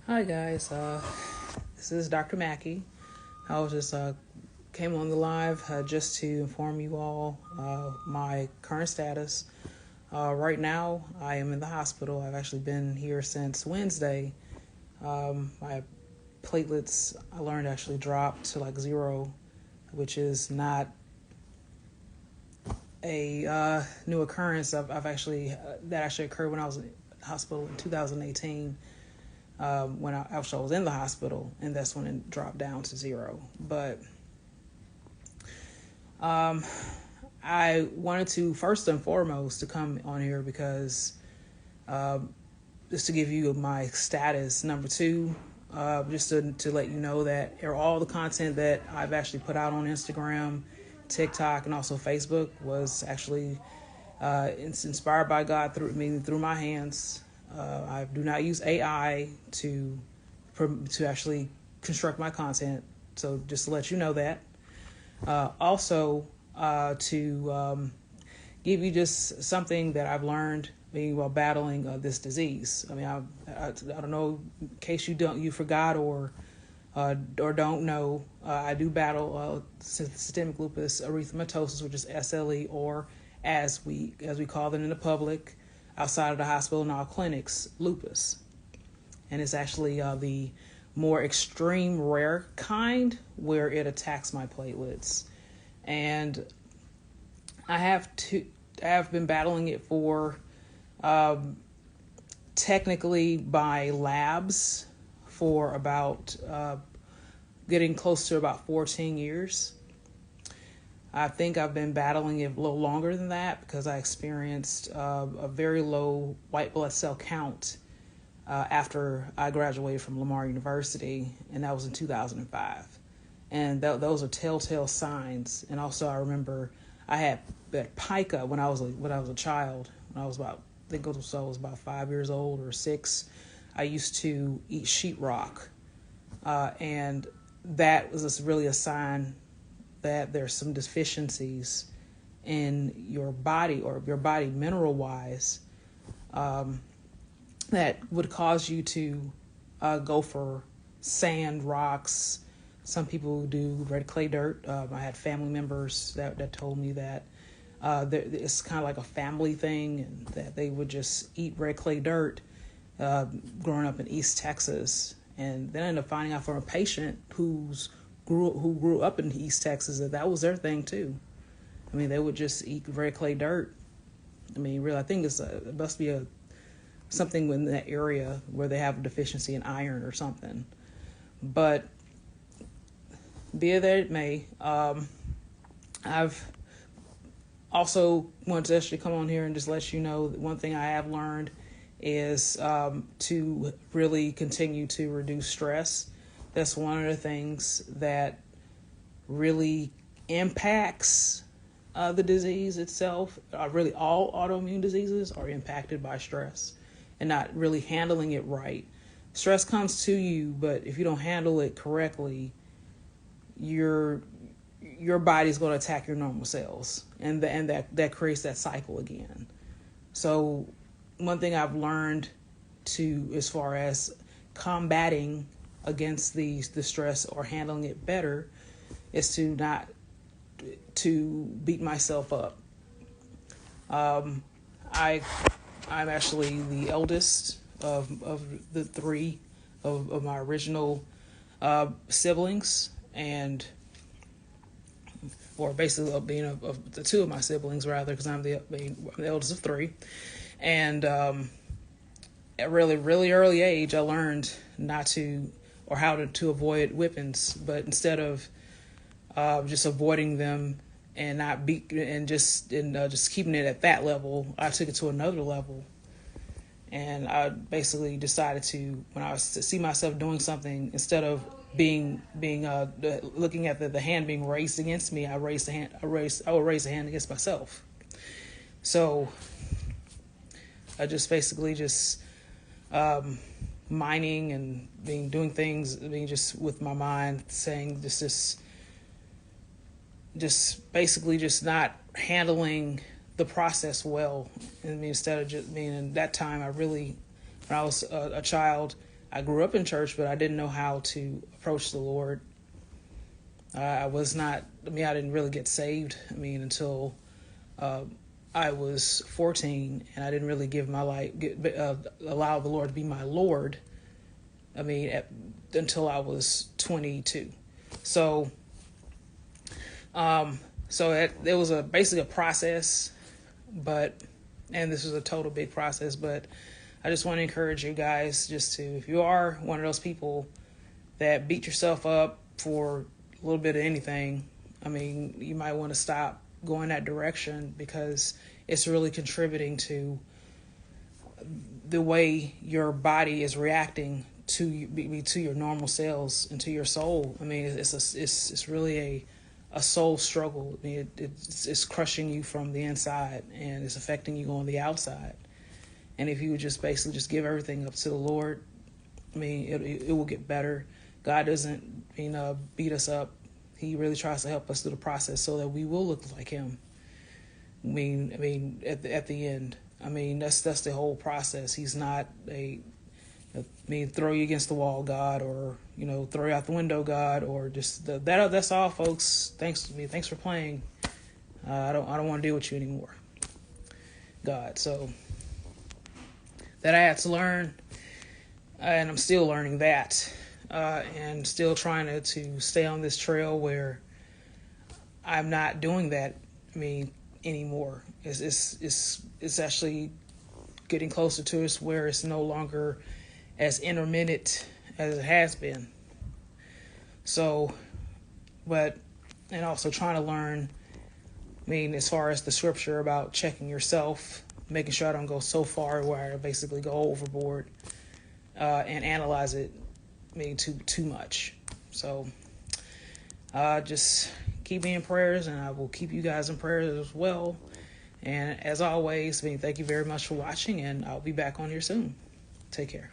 Hi guys, this is Dr. Mackey. I was just came on the live just to inform you all my current status. Right now, I am in the hospital. I've actually been here since Wednesday. My platelets, I learned, actually dropped to like 0, which is not a new occurrence. I've actually that actually occurred when I was in the hospital in 2018. When I actually was in the hospital, and that's when it dropped down to 0. But I wanted to first and foremost to come on here because just to give you my status. Number two, just to let you know that all the content that I've actually put out on Instagram, TikTok, and also Facebook was actually it's inspired by God through my hands. I do not use AI to actually construct my content. So just to let you know that. Also, to give you just something that I've learned while battling this disease. I mean, I don't know, in case you forgot or don't know, I do battle systemic lupus erythematosus, which is SLE, or as we call it in the public, outside of the hospital and our clinics, lupus. And it's actually the more extreme rare kind where it attacks my platelets. And I have been battling it for technically by labs for about getting close to about 14 years. I think I've been battling it a little longer than that because I experienced a very low white blood cell count after I graduated from Lamar University, and that was in 2005. And those are telltale signs. And also, I remember I had pica when I was a child. When I was about 5 years old or 6. I used to eat sheetrock, and that was really a sign that there's some deficiencies in your body, or your body mineral wise, that would cause you to go for sand, rocks. Some people do red clay dirt. I had family members that told me that it's kind of like a family thing, and that they would just eat red clay dirt growing up in East Texas. And then I ended up finding out from a patient who grew up in East Texas that was their thing too. I mean, they would just eat red clay dirt. I mean, really, I think it must be something in that area where they have a deficiency in iron or something. But be it that it may, I've also wanted to actually come on here and just let you know that one thing I have learned is to really continue to reduce stress. That's one of the things that really impacts the disease itself. Really, all autoimmune diseases are impacted by stress and not really handling it right. Stress comes to you, but if you don't handle it correctly, your body's going to attack your normal cells, and that creates that cycle again. So one thing I've learned as far as combating against the stress or handling it better is to not to beat myself up. I'm actually the eldest of the 3 of my original siblings, or basically being of the 2 of my siblings rather, because I'm the eldest of 3. And at really, really early age, I learned not to, or how to avoid whippings, but instead of just avoiding them and just keeping it at that level, I took it to another level. And I basically decided to, when I was to see myself doing something, instead of looking at the hand being raised against me, I would raise a hand against myself. So I just basically mining and doing things, just with my mind, saying just basically just not handling the process well. And instead of just being in that time, when I was a child, I grew up in church, but I didn't know how to approach the Lord. I didn't really get saved, until I was 14, and I didn't really give my life, allow the Lord to be my Lord, until I was 22. So, it was basically a process, and this was a total big process, but I just want to encourage you guys if you are one of those people that beat yourself up for a little bit of anything, you might want to stop going that direction, because it's really contributing to the way your body is reacting to your normal cells and to your soul. It's really a soul struggle. It's crushing you from the inside, and it's affecting you on the outside. And if you would just give everything up to the Lord, it will get better. God doesn't beat us up. He really tries to help us through the process so that we will look like Him. At the end, that's the whole process. He's not throw you against the wall God, or throw you out the window God, or just that's all, folks. Thanks for playing. I don't want to deal with you anymore, God. So that I had to learn, and I'm still learning that, and still trying to stay on this trail where I'm not doing that. Anymore. It's actually getting closer to us where it's no longer as intermittent as it has been. So, and also trying to learn, as far as the scripture about checking yourself, making sure I don't go so far where I basically go overboard, and analyze it, too much. So, just keep me in prayers, and I will keep you guys in prayers as well. And as always, thank you very much for watching, and I'll be back on here soon. Take care.